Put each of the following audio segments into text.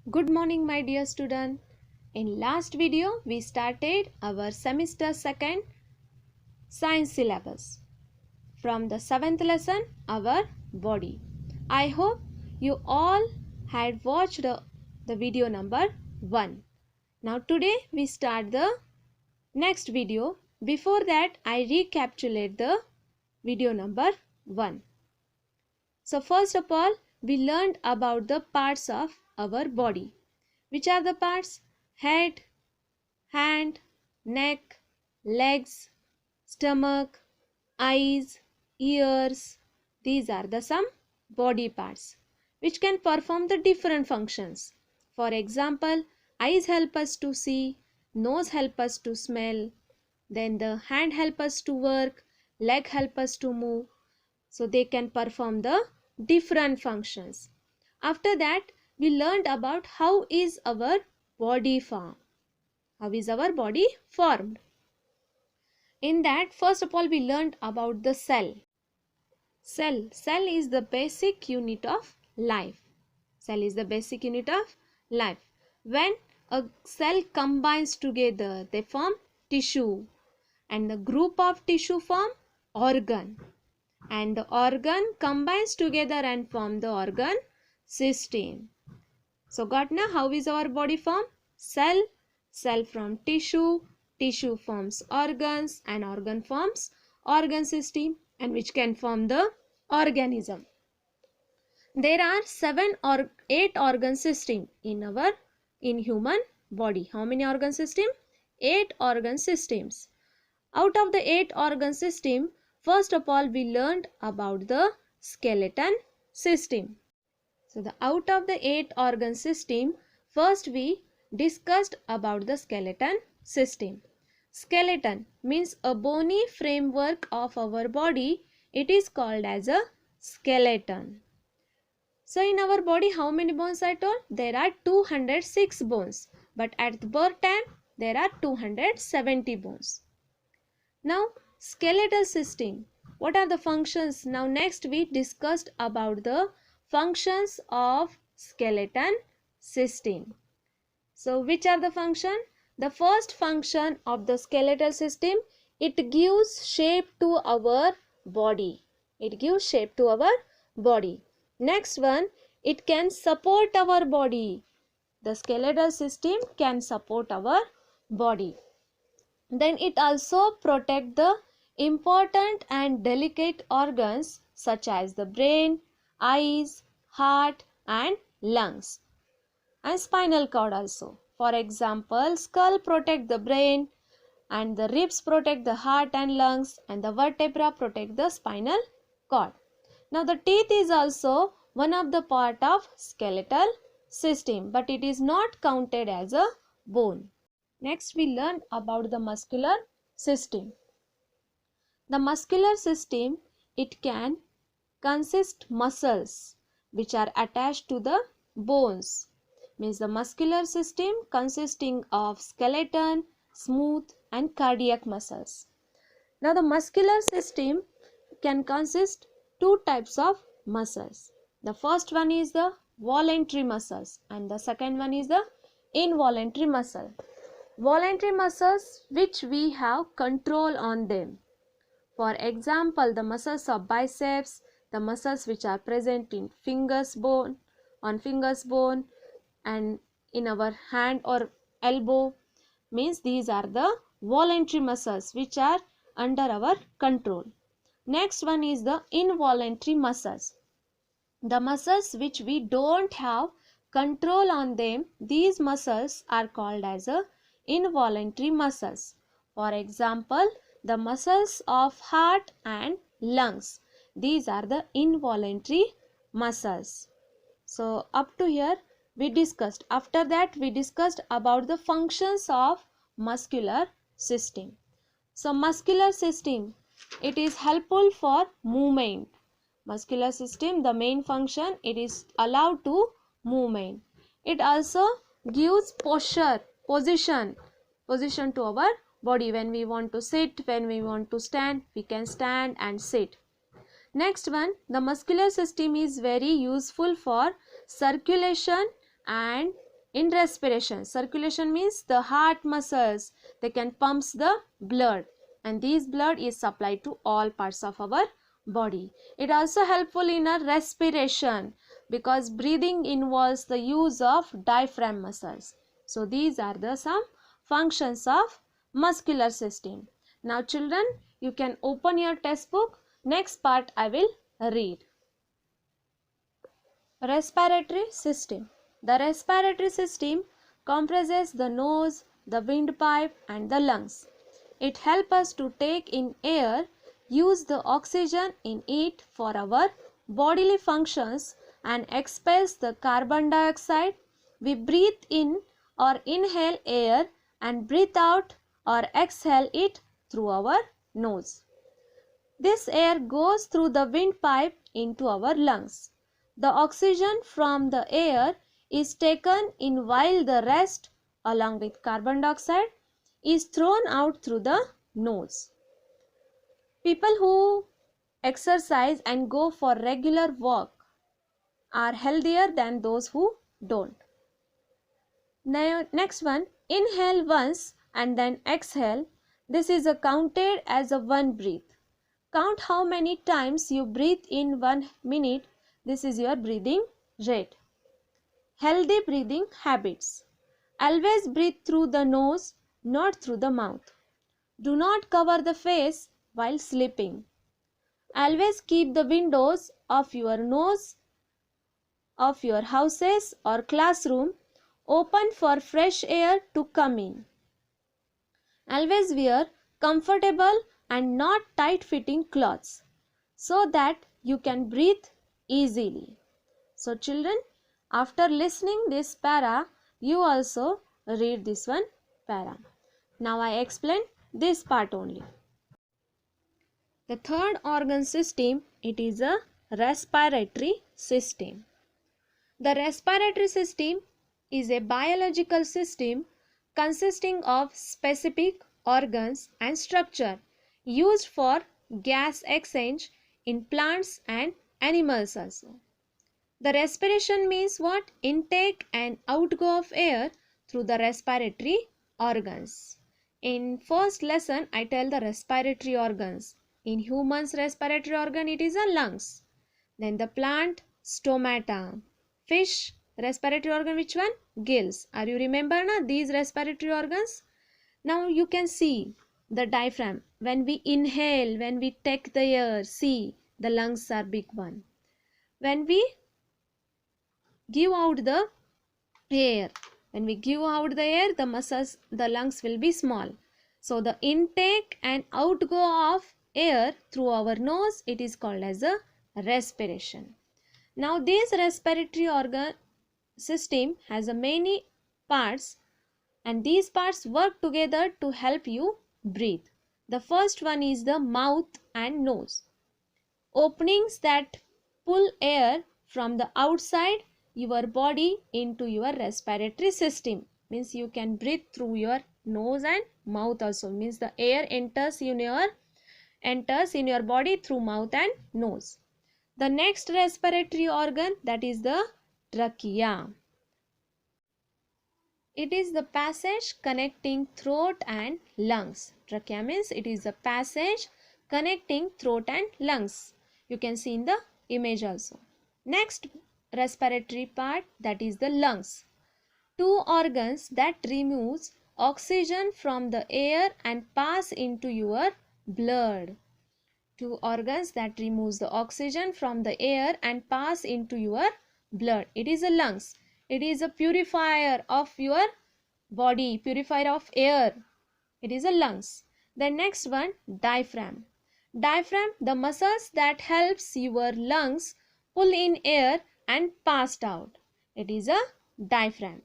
Good morning, my dear student. In last video, we started our semester 2nd science syllabus from the 7th lesson, our body. I hope you all had watched the video number 1. Now today we start the next video. Before that, I recapitulate the video number 1. So first of all, we learned about the parts of our body. Which are the parts? Head, hand, neck, legs, stomach, eyes, ears. These are the some body parts which can perform the different functions. For example, eyes help us to see, nose help us to smell, then the hand help us to work, leg help us to move. So they can perform the different functions. After that, we learned about how is our body formed. How is our body formed? In that, first of all, we learned about the cell. Cell is the basic unit of life. Cell is the basic unit of life. When a cell combines together, they form tissue, and the group of tissue form organ, and the organ combines together and form the organ system. So got now how is our body formed? Cell from tissue forms organs, and organ forms organ system, and which can form the organism. There are 7 or 8 organ system in human body. How many organ system? 8 organ systems. Out of the 8 organ system, first of all we learned about the skeleton system. So out of the 8 organ system, first we discussed about the skeleton system. Skeleton means a bony framework of our body. It is called as a skeleton. So in our body, how many bones I told? There are 206 bones. But at the birth time, there are 270 bones. Now, skeletal system. What are the functions? Now next we discussed about the functions of skeleton system. So which are the function? The first function of the skeletal system, it gives shape to our body. It gives shape to our body. Next one, it can support our body. The skeletal system can support our body. Then it also protects the important and delicate organs such as the brain, eyes, heart and lungs, and spinal cord also. For example, skull protect the brain, and the ribs protect the heart and lungs, and the vertebra protect the spinal cord. Now the teeth is also one of the part of skeletal system, but it is not counted as a bone. Next we learned about the muscular system. The muscular system, it can consist muscles which are attached to the bones. Means the muscular system consisting of skeleton, smooth and cardiac muscles. Now the muscular system can consist 2 types of muscles. The first one is the voluntary muscles and the second one is the involuntary muscle. Voluntary muscles which we have control on them. For example, the muscles of biceps, the muscles which are present in fingers bone, and in our hand or elbow, means these are the voluntary muscles which are under our control. Next one is the involuntary muscles. The muscles which we don't have control on them, these muscles are called as a involuntary muscles. For example, the muscles of heart and lungs, these are the involuntary muscles. So up to here we discussed. After that we discussed about the functions of muscular system. So muscular system, it is helpful for movement. Muscular system, the main function, it is allowed to movement. It also gives position to our body. When we want to sit, when we want to stand, we can stand and sit. Next one, the muscular system is very useful for circulation and in respiration. Circulation means the heart muscles, they can pump the blood, and this blood is supplied to all parts of our body. It also helpful in a respiration because breathing involves the use of diaphragm muscles. So these are the some functions of muscular system. Now children, you can open your textbook. Next part I will read. Respiratory system. The respiratory system comprises the nose, the windpipe and the lungs. It helps us to take in air, use the oxygen in it for our bodily functions and expels the carbon dioxide. We breathe in or inhale air and breathe out or exhale it through our nose. This air goes through the windpipe into our lungs. The oxygen from the air is taken in while the rest, along with carbon dioxide, is thrown out through the nose. People who exercise and go for regular walk are healthier than those who don't. Now, next one, inhale once and then exhale. This is counted as a one breath. Count how many times you breathe in 1 minute. This is your breathing rate. Healthy breathing habits. Always breathe through the nose, not through the mouth. Do not cover the face while sleeping. Always keep the windows of your nose, of your houses or classroom open for fresh air to come in. Always wear comfortable and not tight-fitting clothes so that you can breathe easily. So children, after listening this para, you also read this one para. Now I explain this part only. The third organ system, it is a respiratory system. The respiratory system is a biological system consisting of specific organs and structure used for gas exchange in plants and animals also. The respiration means what? Intake and outgo of air through the respiratory organs. In first lesson, I tell the respiratory organs. In humans, respiratory organ, it is a lungs. Then the plant, stomata. Fish, respiratory organ, which one? Gills. Are you remember na these respiratory organs? Now you can see the diaphragm. When we inhale, when we take the air, see the lungs are big one. When we give out the air, the muscles, the lungs will be small. So the intake and outgo of air through our nose, it is called as a respiration. Now this respiratory organ system has many parts, and these parts work together to help you breathe. The first one is the mouth and nose. Openings that pull air from the outside your body into your respiratory system. Means you can breathe through your nose and mouth also. Means the air enters in your body through mouth and nose. The next respiratory organ, that is the trachea. It is the passage connecting throat and lungs. Trachea means it is the passage connecting throat and lungs. You can see in the image also. Next respiratory part, that is the lungs. Two organs that removes oxygen from the air and pass into your blood. Two organs that removes the oxygen from the air and pass into your blood. It is a lungs. It is a purifier of your body, purifier of air. It is a lungs. The next one, diaphragm. Diaphragm, the muscles that helps your lungs pull in air and passed out. It is a diaphragm.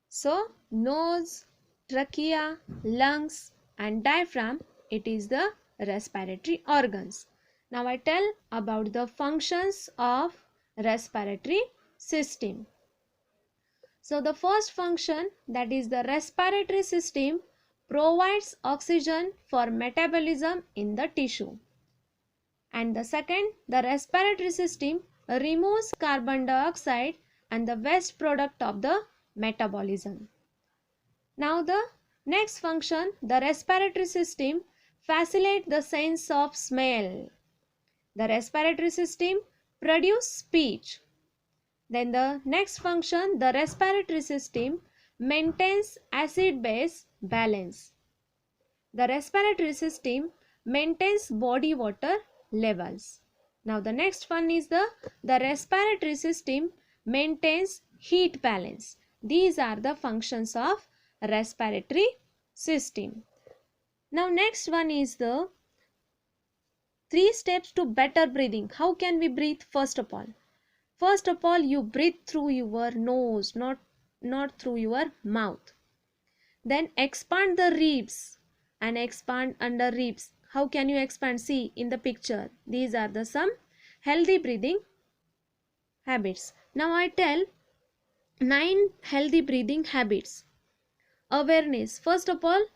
So nose, trachea, lungs and diaphragm, it is the respiratory organs. Now I tell about the functions of respiratory system. So the first function, that is the respiratory system, provides oxygen for metabolism in the tissue. And the second, the respiratory system removes carbon dioxide and the waste product of the metabolism. Now the next function, the respiratory system facilitates the sense of smell. The respiratory system produces speech. Then the next function, the respiratory system maintains acid-base balance. The respiratory system maintains body water levels. Now the next one is the respiratory system maintains heat balance. These are the functions of respiratory system. Now next one is the 3 steps to better breathing. How can we breathe? First of all, you breathe through your nose, not through your mouth. Then expand the ribs and expand under ribs. How can you expand? See in the picture. These are the some healthy breathing habits. Now I tell 9 healthy breathing habits. Awareness. First of all,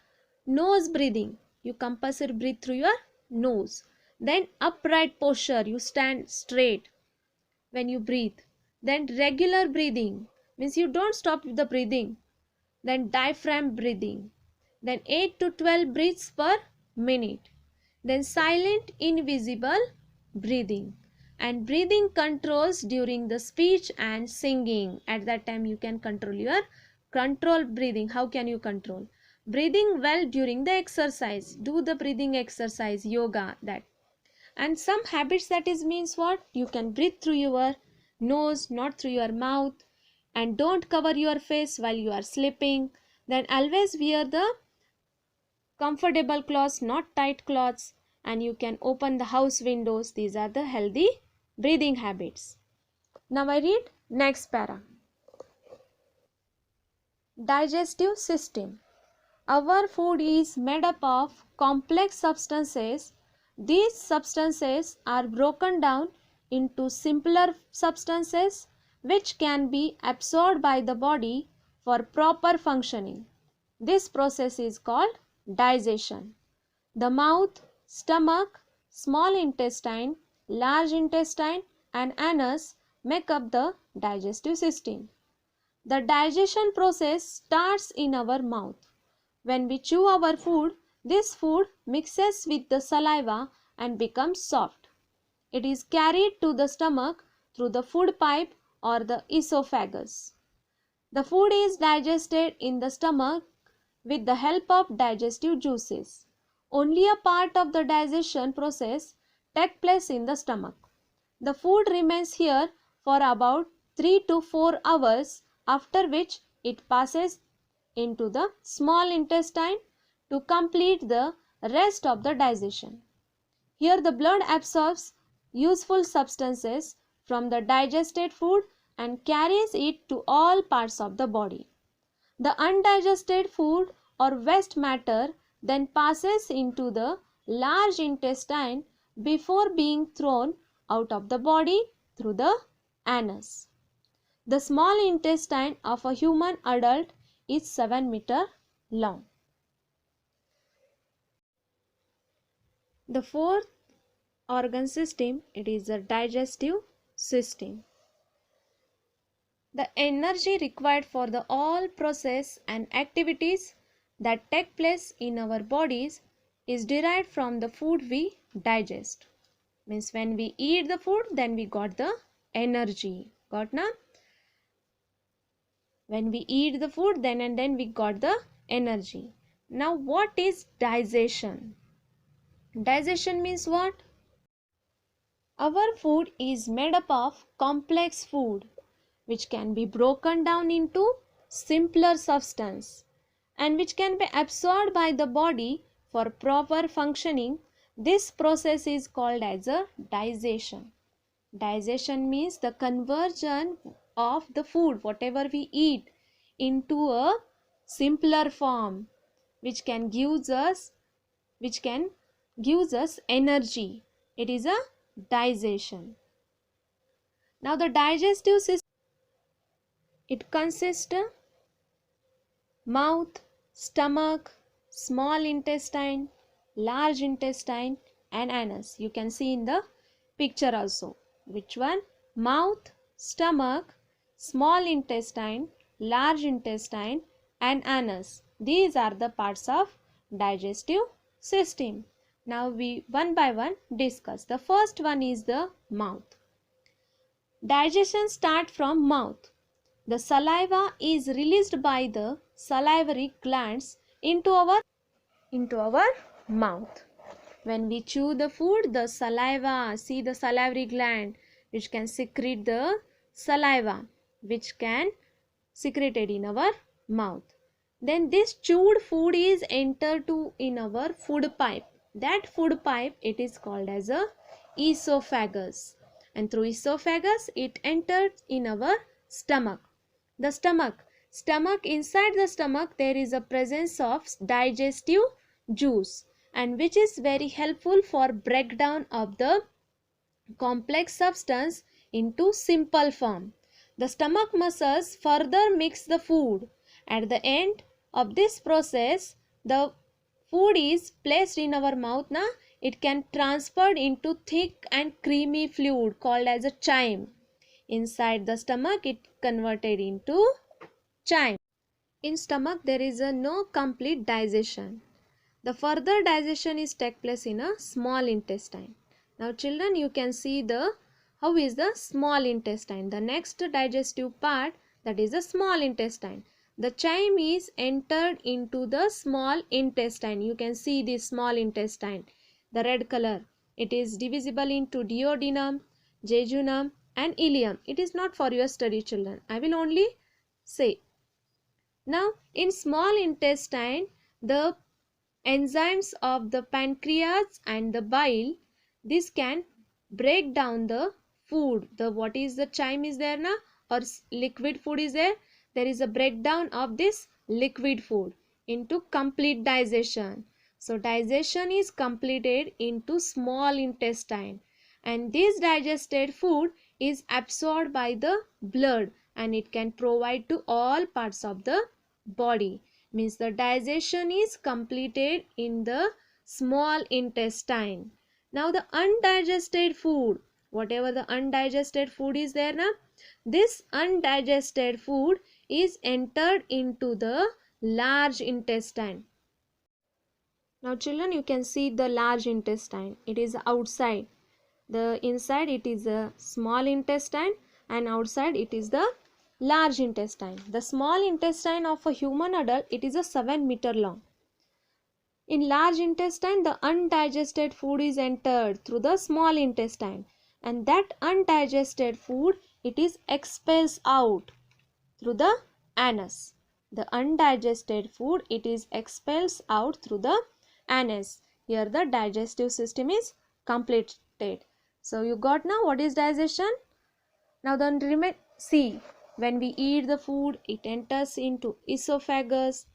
nose breathing. You compulsory breathe through your nose. Then upright posture. You stand straight when you breathe. Then regular breathing. Means you don't stop the breathing. Then diaphragm breathing. Then 8 to 12 breaths per minute. Then silent invisible breathing. And breathing controls during the speech and singing. At that time you can control your breathing. How can you control? Breathing well during the exercise. Do the breathing exercise, yoga, that. And some habits, that is means what? You can breathe through your nose, not through your mouth. And don't cover your face while you are sleeping. Then always wear the comfortable clothes, not tight clothes. And you can open the house windows. These are the healthy breathing habits. Now I read next para. Digestive system. Our food is made up of complex substances. These substances are broken down into simpler substances which can be absorbed by the body for proper functioning. This process is called digestion. The mouth, stomach, small intestine, large intestine and anus make up the digestive system. The digestion process starts in our mouth. When we chew our food, this food mixes with the saliva and becomes soft. It is carried to the stomach through the food pipe or the esophagus. The food is digested in the stomach with the help of digestive juices. Only a part of the digestion process takes place in the stomach. The food remains here for about 3 to 4 hours, after which it passes into the small intestine to complete the rest of the digestion. Here the blood absorbs useful substances from the digested food and carries it to all parts of the body. The undigested food or waste matter then passes into the large intestine before being thrown out of the body through the anus. The small intestine of a human adult is 7 meters long. The fourth organ system, it is the digestive system. The energy required for the all process and activities that take place in our bodies is derived from the food we digest. Means when we eat the food, then we got the energy. Got na? When we eat the food, then we got the energy. Now what is digestion? Digestion means what? Our food is made up of complex food which can be broken down into simpler substance and which can be absorbed by the body for proper functioning. This process is called as a digestion. Digestion means the conversion of the food, whatever we eat, into a simpler form which can gives us energy. It is a digestion. Now the digestive system, it consists of mouth, stomach, small intestine, large intestine and anus. You can see in the picture also. Which one? Mouth, stomach, small intestine, large intestine and anus. These are the parts of digestive system. Now we one by one discuss. The first one is the mouth. Digestion starts from mouth. The saliva is released by the salivary glands into our mouth. When we chew the food, the saliva, see the salivary gland which can secrete the saliva, which can secreted in our mouth. Then this chewed food is entered to in our food pipe. That food pipe, it is called as a esophagus, and through esophagus it entered in our stomach. The stomach, inside the stomach there is a presence of digestive juice, and which is very helpful for breakdown of the complex substance into simple form. The stomach muscles further mix the food. At the end of this process, the food is placed in our mouth. Now it can transferred into thick and creamy fluid called as a chyme. Inside the stomach, it converted into chyme. In stomach, there is no complete digestion. The further digestion is take place in a small intestine. Now children, you can see how is the small intestine. The next digestive part, that is the small intestine. The chyme is entered into the small intestine. You can see the small intestine, the red color. It is divisible into duodenum, jejunum and ileum. It is not for your study, children. I will only say. Now in small intestine, the enzymes of the pancreas and the bile, this can break down the food. The what is the chyme is there na, or liquid food is there. There is a breakdown of this liquid food into complete digestion. So digestion is completed into small intestine, and this digested food is absorbed by the blood, and it can provide to all parts of the body. Means the digestion is completed in the small intestine. Now the undigested food, whatever the undigested food is there na, this undigested food is entered into the large intestine. Now children, you can see the large intestine. It is outside. The inside it is a small intestine, and outside it is the large intestine. The small intestine of a human adult, it is a 7 meter long. In large intestine, the undigested food is entered through the small intestine, and that undigested food, it is expelled out through the anus. The undigested food, it is expelled out through the anus. Here the digestive system is completed. So you got now what is digestion. Now then see, when we eat the food, it enters into esophagus.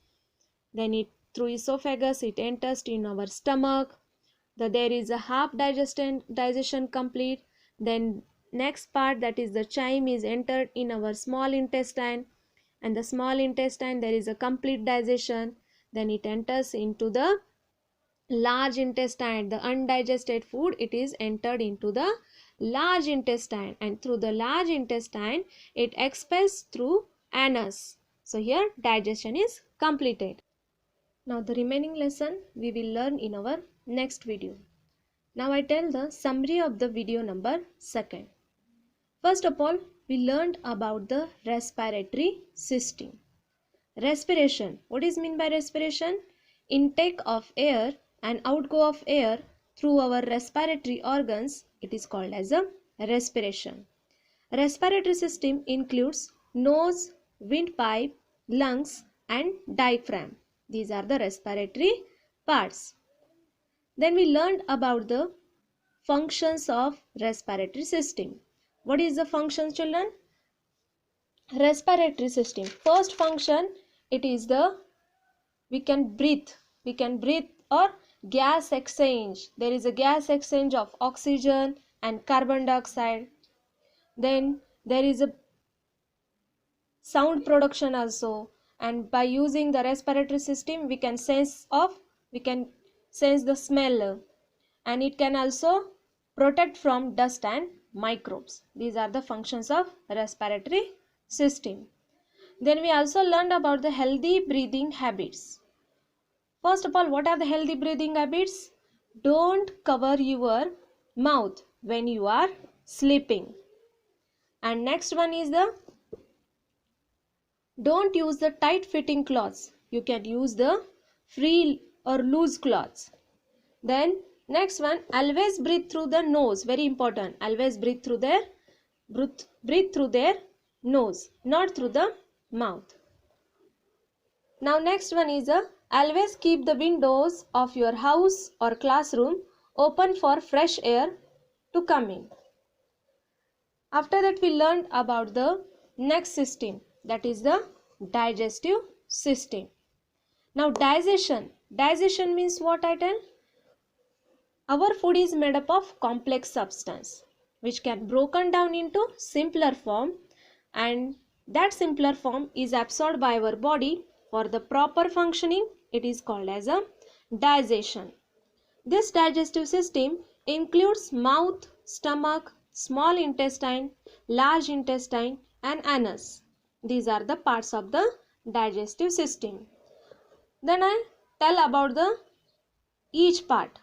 Then it through esophagus it enters in our stomach. There is a half digestion complete. Then next part, that is the chyme, is entered in our small intestine, and the small intestine there is a complete digestion. Then it enters into the large intestine. The undigested food, it is entered into the large intestine, and through the large intestine it expels through anus. So here digestion is completed. Now the remaining lesson we will learn in our next video. Now I tell the summary of the video number 2. First of all, we learned about the respiratory system. Respiration. What is mean by respiration? Intake of air and outgo of air through our respiratory organs, it is called as a respiration. Respiratory system includes nose, windpipe, lungs and diaphragm. These are the respiratory parts. Then we learned about the functions of respiratory system. What is the function, children? Respiratory system. First function, it is the we can breathe or gas exchange. There is a gas exchange of oxygen and carbon dioxide. Then there is a sound production also, and by using the respiratory system we can sense the smell, and it can also protect from dust and microbes. These are the functions of respiratory system. Then we also learned about the healthy breathing habits. First of all, what are the healthy breathing habits? Don't cover your mouth when you are sleeping. And next one is the don't use the tight fitting clothes. You can use the free or loose clothes. Then next one, always breathe through the nose. Very important. Always breathe through their nose, not through the mouth. Now next one is always keep the windows of your house or classroom open for fresh air to come in. After that we learned about the next system, that is the digestive system. Now digestion means what I tell? Our food is made up of complex substance which can broken down into simpler form, and that simpler form is absorbed by our body for the proper functioning. It is called as a digestion. This digestive system includes mouth, stomach, small intestine, large intestine and anus. These are the parts of the digestive system. Then I tell about the each part.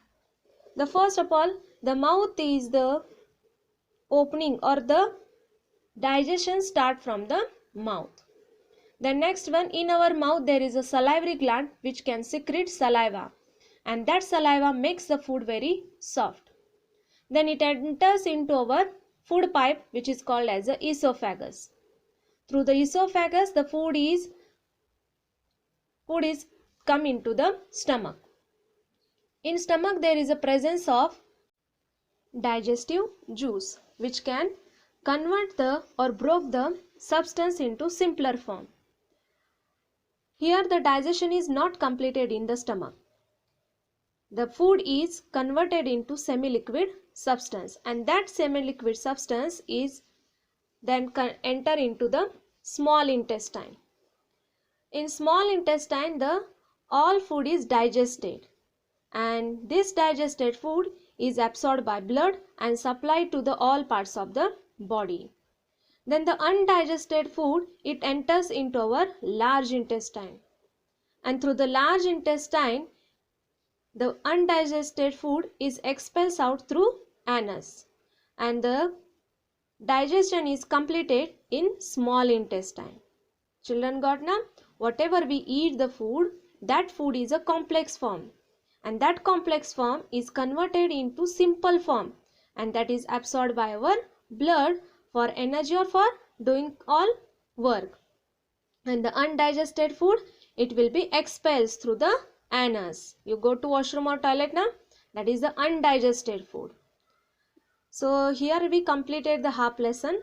The first of all, the mouth is the opening, or the digestion start from the mouth. The next one, in our mouth there is a salivary gland which can secrete saliva, and that saliva makes the food very soft. Then it enters into our food pipe which is called as the esophagus. Through the esophagus the food is come into the stomach. In stomach there is a presence of digestive juice which can convert the or broke the substance into simpler form. Here the digestion is not completed in the stomach. The food is converted into semi-liquid substance, and that semi-liquid substance is then enter into the small intestine. In small intestine the all food is digested, and this digested food is absorbed by blood and supplied to the all parts of the body. Then the undigested food, it enters into our large intestine, and through the large intestine the undigested food is expelled out through anus, and the digestion is completed in small intestine. Children got now? Whatever we eat the food, that food is a complex form, and that complex form is converted into simple form, and that is absorbed by our blood for energy or for doing all work. And the undigested food, it will be expelled through the anus. You go to washroom or toilet now, that is the undigested food. So here we completed the half lesson.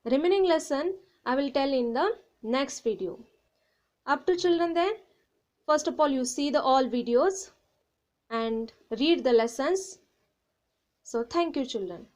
Remaining lesson I will tell in the next video. Up to children then, first of all you see the all videos and read the lessons. So thank you children.